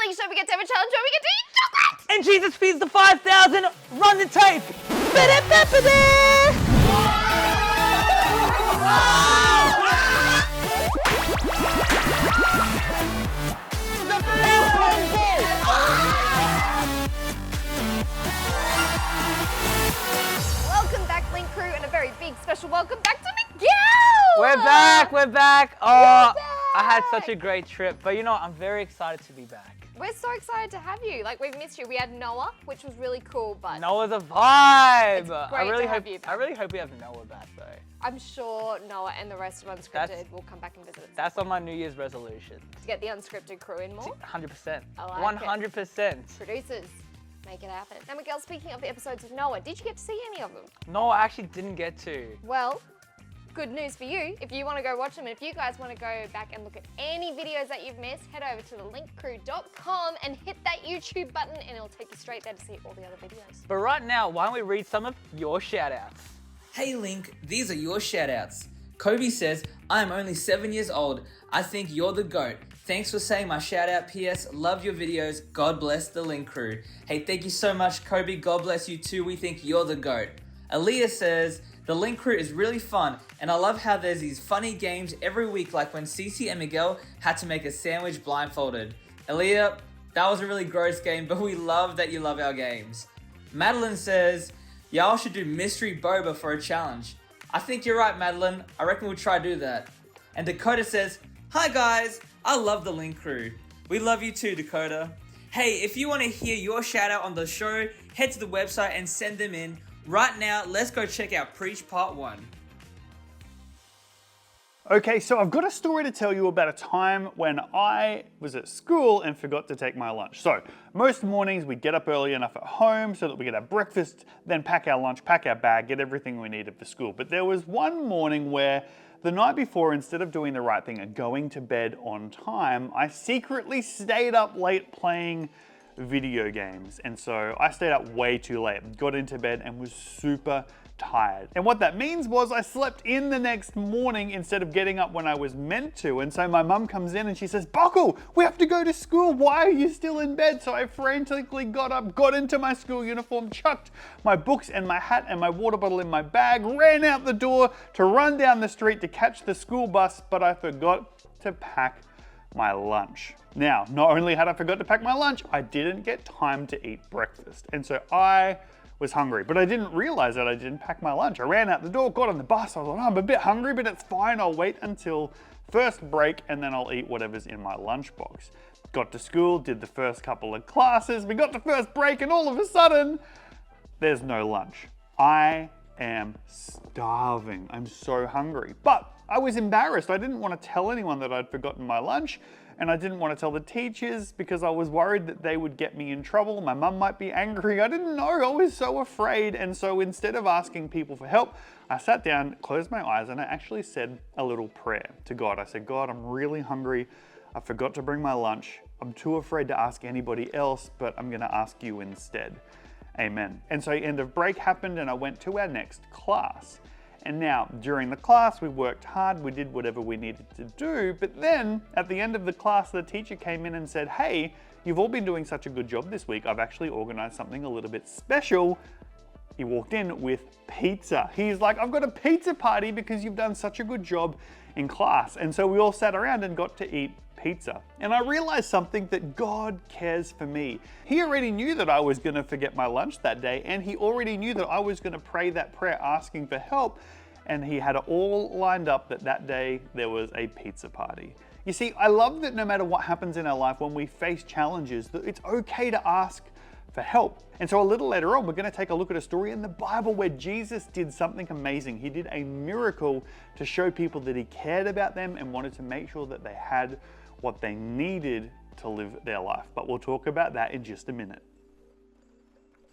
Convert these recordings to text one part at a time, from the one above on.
week's show we get to have a challenge where we get to eat chocolate! And Jesus feeds the 5,000. Run the tape. Welcome back, Link Crew, and a very big special welcome back to Miguel! We're back. Oh, I had such a great trip, but you know what? I'm very excited to be back. We're so excited to have you. Like, we've missed you. We had Noah, which was really cool, but Noah's a vibe. It's great to have you back. I really hope we have Noah back though. I'm sure Noah and the rest of Unscripted will come back and visit us. That's on my New Year's resolution. To get the Unscripted crew in more. 100%. I like 100%. Producers, make it happen. Now, Miguel, speaking of the episodes of Noah, did you get to see any of them? No, I actually didn't get to. Well, good news for you. If you want to go watch them, and if you guys want to go back and look at any videos that you've missed, head over to thelinkcrew.com and hit that YouTube button and it'll take you straight there to see all the other videos. But right now, why don't we read some of your shout-outs? Hey Link, these are your shout-outs. Kobe says, I am only 7 years old. I think you're the GOAT. Thanks for saying my shout-out. PS, love your videos. God bless the Link Crew. Hey, thank you so much, Kobe. God bless you too. We think you're the GOAT. Aaliyah says, the Link Crew is really fun, and I love how there's these funny games every week, like when Cece and Miguel had to make a sandwich blindfolded. Aaliyah, that was a really gross game, but we love that you love our games. Madeline says, y'all should do mystery boba for a challenge. I think you're right, Madeline. I reckon we'll try to do that. And Dakota says, hi guys, I love the Link Crew. We love you too, Dakota. Hey, if you want to hear your shout out on the show, head to the website and send them in. Right now, let's go check out Preach Part 1. Okay, so I've got a story to tell you about a time when I was at school and forgot to take my lunch. So, most mornings we get up early enough at home so that we can have breakfast, then pack our lunch, pack our bag, get everything we needed for school. But there was one morning where the night before, instead of doing the right thing and going to bed on time, I secretly stayed up late playing video games. And so I stayed up way too late, got into bed and was super tired. And what that means was I slept in the next morning instead of getting up when I was meant to. And so my mum comes in and she says, Buckle, we have to go to school. Why are you still in bed? So I frantically got up, got into my school uniform, chucked my books and my hat and my water bottle in my bag, ran out the door to run down the street to catch the school bus, but I forgot to pack my lunch. Now, not only had I forgot to pack my lunch, I didn't get time to eat breakfast. And so I was hungry, but I didn't realize that I didn't pack my lunch. I ran out the door, got on the bus. I was like, oh, I'm a bit hungry, but it's fine. I'll wait until first break and then I'll eat whatever's in my lunchbox. Got to school, did the first couple of classes. We got to first break and all of a sudden, there's no lunch. I am starving. I'm so hungry. But I was embarrassed. I didn't want to tell anyone that I'd forgotten my lunch, and I didn't want to tell the teachers because I was worried that they would get me in trouble. My mum might be angry. I didn't know. I was so afraid. And so instead of asking people for help, I sat down, closed my eyes, and I actually said a little prayer to God. I said, God, I'm really hungry. I forgot to bring my lunch. I'm too afraid to ask anybody else, but I'm going to ask you instead. Amen. And so end of break happened and I went to our next class. And now, during the class, we worked hard, we did whatever we needed to do, but then at the end of the class, the teacher came in and said, hey, you've all been doing such a good job this week. I've actually organized something a little bit special. He walked in with pizza. He's like, I've got a pizza party because you've done such a good job in class. And so we all sat around and got to eat pizza. And I realized something, that God cares for me. He already knew that I was going to forget my lunch that day, and he already knew that I was going to pray that prayer asking for help, and he had it all lined up that day there was a pizza party. You see, I love that no matter what happens in our life, when we face challenges, that it's okay to ask for help. And so a little later on, we're going to take a look at a story in the Bible where Jesus did something amazing. He did a miracle to show people that he cared about them and wanted to make sure that they had what they needed to live their life. But we'll talk about that in just a minute.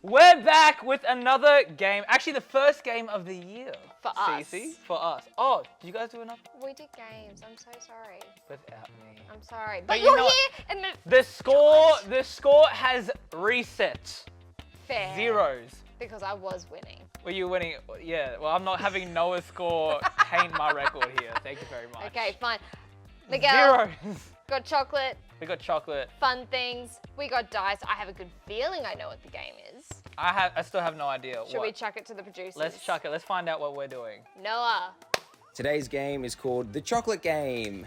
We're back with another game. Actually, the first game of the year. For us. Cece, for us. Oh, did you guys do enough? We did games. I'm so sorry. Without me. I'm sorry. But But you you're know here and The score has reset. fair. Zeros. Because I was winning. Well, you're winning. Yeah, well, I'm not having Noah's score taint my record here. Thank you very much. Okay, fine. Miguel, Zeros. got chocolate. We got chocolate. Fun things. We got dice. I have a good feeling I know what the game is. I still have no idea. Should we chuck it to the producers? Let's chuck it. Let's find out what we're doing. Noah. Today's game is called the Chocolate Game.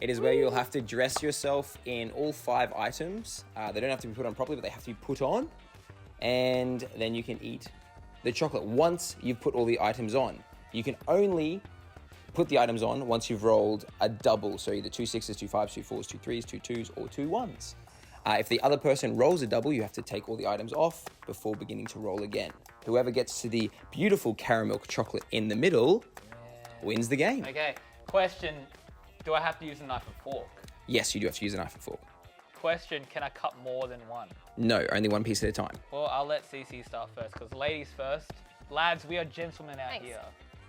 It is where you'll have to dress yourself in all 5 items. They don't have to be put on properly, but they have to be put on. And then you can eat the chocolate once you've put all the items on. You can only put the items on once you've rolled a double. So either 2 6s, 2 5s, 2 4s, 2 3s, 2 2s, or 2 1s. If the other person rolls a double, you have to take all the items off before beginning to roll again. Whoever gets to the beautiful caramel chocolate in the middle wins the game. Okay. Question, do I have to use a knife and fork? Yes, you do have to use a knife and fork. Question, can I cut more than one? No, only one piece at a time. Well, I'll let Cece start first, because ladies first. Lads, we are gentlemen out Thanks. here.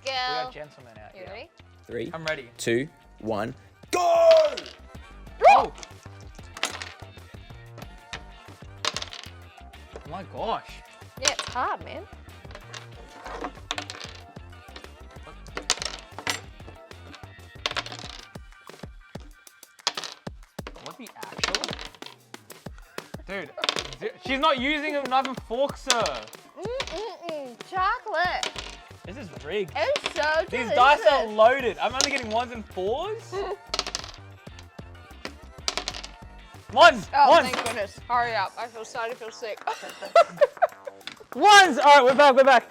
Girl. We are gentlemen out You here. ready? 3, I'm ready. 2, 1, go! Oh! Oh my gosh. Yeah, it's hard, man. What the actual? Dude, she's not using a knife and fork, sir. Chocolate. This is rigged. It's so delicious. These dice are loaded. I'm only getting 1s and 4s. Ones! Oh, Ones! thank goodness. Hurry up. I feel starting to feel sick. Ones! Alright, we're back, we're back.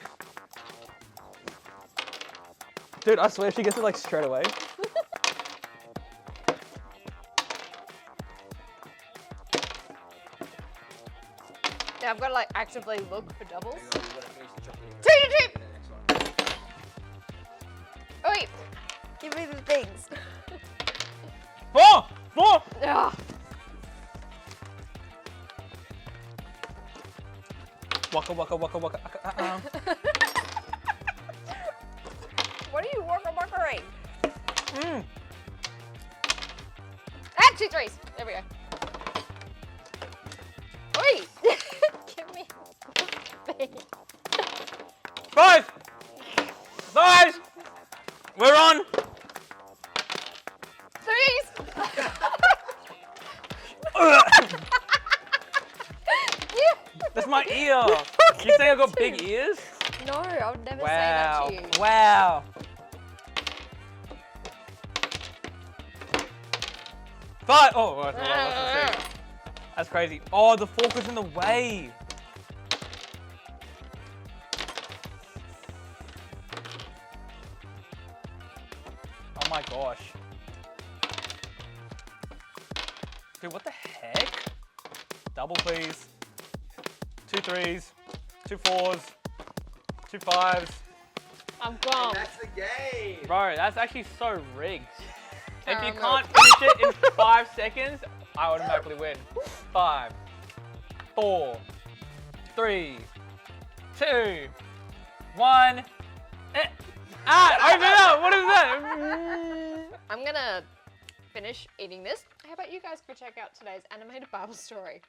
Dude, I swear she gets it like straight away. Yeah, I've got to like actively look for doubles. 2 to 2. Oh wait, give me the things. 4! 4! Ugh. Waka waka waka waka. What are you waka-wakaing? Mm. Ah, 2 3s. There we go. Wait, give me thing. 5! Guys! We're on! 3s. That's my ear. You say I got big ears? No, I would never Wow. say that to you. Wow. 5! Oh, that's crazy. Oh, the fork was in the way. Oh my gosh. Dude, what the heck? Double please. 2 3s, 2 4s, 2 5s. I'm gone. That's the game. Bro, that's actually so rigged. If you Caramel. can't finish it in 5 seconds, I automatically win. 5, 4, 3, 2, 1. Ah, open up! What is that? I'm gonna finish eating this. How about you guys go check out today's animated Bible story?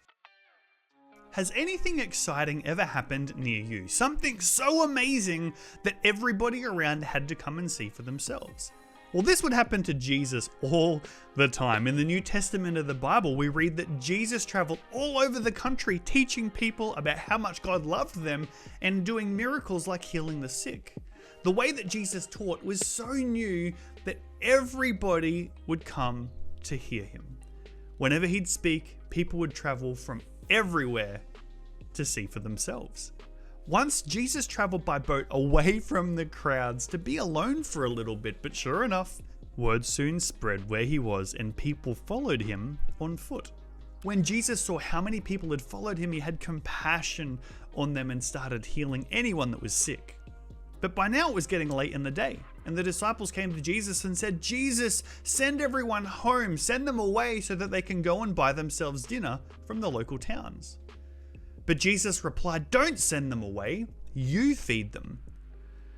Has anything exciting ever happened near you? Something so amazing that everybody around had to come and see for themselves. Well, this would happen to Jesus all the time. In the New Testament of the Bible, we read that Jesus traveled all over the country teaching people about how much God loved them and doing miracles like healing the sick. The way that Jesus taught was so new that everybody would come to hear him. Whenever he'd speak, people would travel from everywhere to see for themselves. Once Jesus traveled by boat away from the crowds to be alone for a little bit, but sure enough, word soon spread where he was and people followed him on foot. When Jesus saw how many people had followed him, he had compassion on them and started healing anyone that was sick. But by now it was getting late in the day, and the disciples came to Jesus and said, "Jesus, send everyone home, send them away so that they can go and buy themselves dinner from the local towns." But Jesus replied, "Don't send them away, you feed them."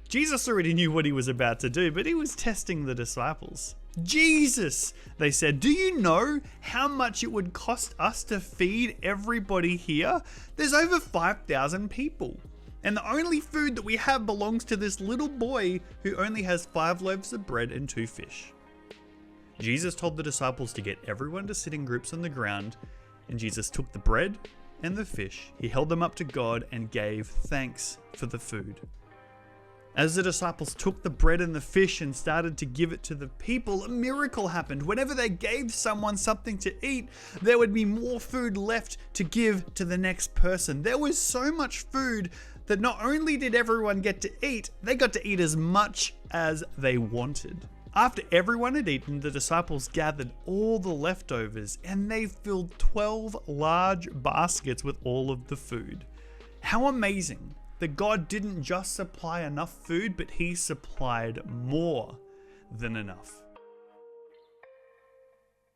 Jesus already knew what he was about to do, but he was testing the disciples. "Jesus," they said, "do you know how much it would cost us to feed everybody here? There's over 5,000 people. And the only food that we have belongs to this little boy who only has 5 loaves of bread and 2 fish." Jesus told the disciples to get everyone to sit in groups on the ground, and Jesus took the bread and the fish. He held them up to God and gave thanks for the food. As the disciples took the bread and the fish and started to give it to the people, a miracle happened. Whenever they gave someone something to eat, there would be more food left to give to the next person. There was so much food that not only did everyone get to eat, they got to eat as much as they wanted. After everyone had eaten, the disciples gathered all the leftovers and they filled 12 large baskets with all of the food. How amazing that God didn't just supply enough food, but He supplied more than enough.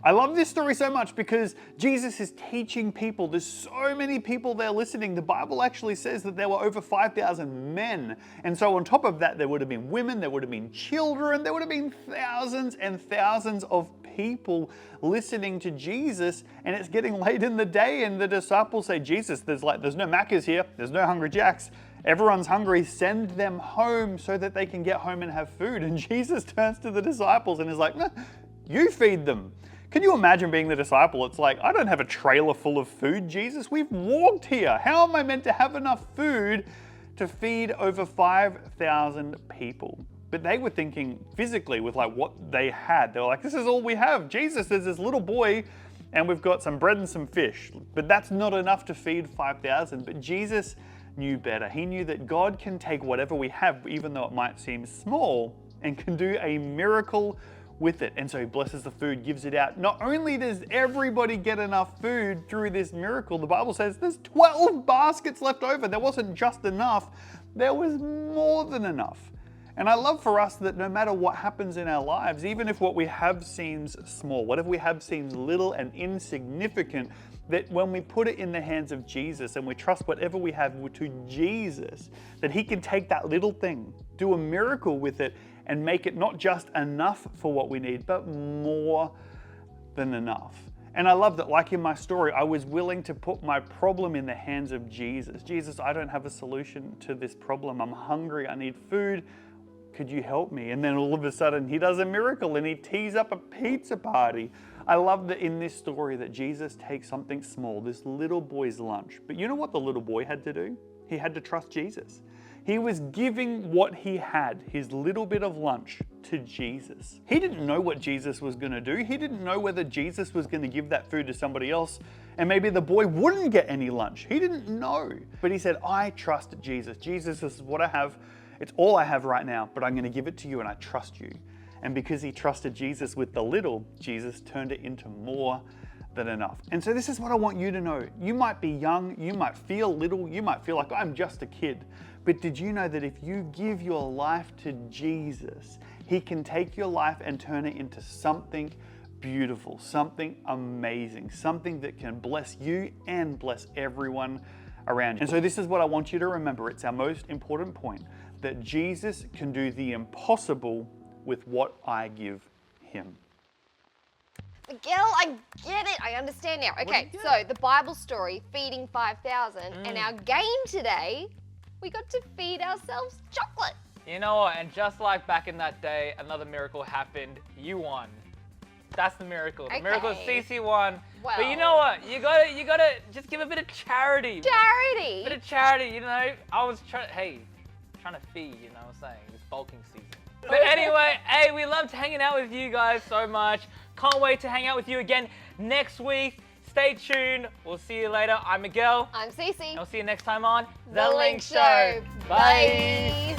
I love this story so much because Jesus is teaching people. There's so many people there listening. The Bible actually says that there were over 5,000 men. And so on top of that, there would have been women, there would have been children, there would have been thousands and thousands of people listening to Jesus. And it's getting late in the day and the disciples say, Jesus, there's no Maccas here. There's no Hungry Jacks. Everyone's hungry. Send them home so that they can get home and have food. And Jesus turns to the disciples and is like, no, you feed them. Can you imagine being the disciple? It's like, I don't have a trailer full of food, Jesus. We've walked here. How am I meant to have enough food to feed over 5,000 people? But they were thinking physically with like what they had. They were like, this is all we have. Jesus, there's this little boy and we've got some bread and some fish. But that's not enough to feed 5,000. But Jesus knew better. He knew that God can take whatever we have, even though it might seem small, and can do a miracle with it. And so He blesses the food, gives it out. Not only does everybody get enough food through this miracle, the Bible says there's 12 baskets left over. There wasn't just enough, there was more than enough. And I love for us that no matter what happens in our lives, even if what we have seems small, whatever we have seems little and insignificant, that when we put it in the hands of Jesus and we trust whatever we have to Jesus, that He can take that little thing, do a miracle with it, and make it not just enough for what we need, but more than enough. And I love that, like in my story, I was willing to put my problem in the hands of Jesus. Jesus, I don't have a solution to this problem. I'm hungry, I need food. Could you help me? And then all of a sudden He does a miracle and He tees up a pizza party. I love that in this story that Jesus takes something small, this little boy's lunch. But you know what the little boy had to do? He had to trust Jesus. He was giving what he had, his little bit of lunch, to Jesus. He didn't know what Jesus was going to do. He didn't know whether Jesus was going to give that food to somebody else and maybe the boy wouldn't get any lunch. He didn't know. But he said, I trust Jesus. Jesus, this is what I have. It's all I have right now, but I'm going to give it to you and I trust you. And because he trusted Jesus with the little, Jesus turned it into more than enough. And so this is what I want you to know. You might be young, you might feel little, you might feel like I'm just a kid. But did you know that if you give your life to Jesus, He can take your life and turn it into something beautiful, something amazing, something that can bless you and bless everyone around you. And so this is what I want you to remember. It's our most important point, that Jesus can do the impossible with what I give Him. Miguel, I get it. I understand now. Okay, so the Bible story, feeding 5,000, and our game today, we got to feed ourselves chocolate. You know what? And just like back in that day, another miracle happened. You won. That's the miracle. The miracle is Cece won. Well, but you know what? You gotta just give a bit of charity. Charity. A bit of charity. You know, I was trying to feed. You know what I'm saying? It's bulking season. But anyway, hey, we loved hanging out with you guys so much. Can't wait to hang out with you again next week. Stay tuned. We'll see you later. I'm Miguel. I'm Cece. And we'll see you next time on The Link Show. Bye.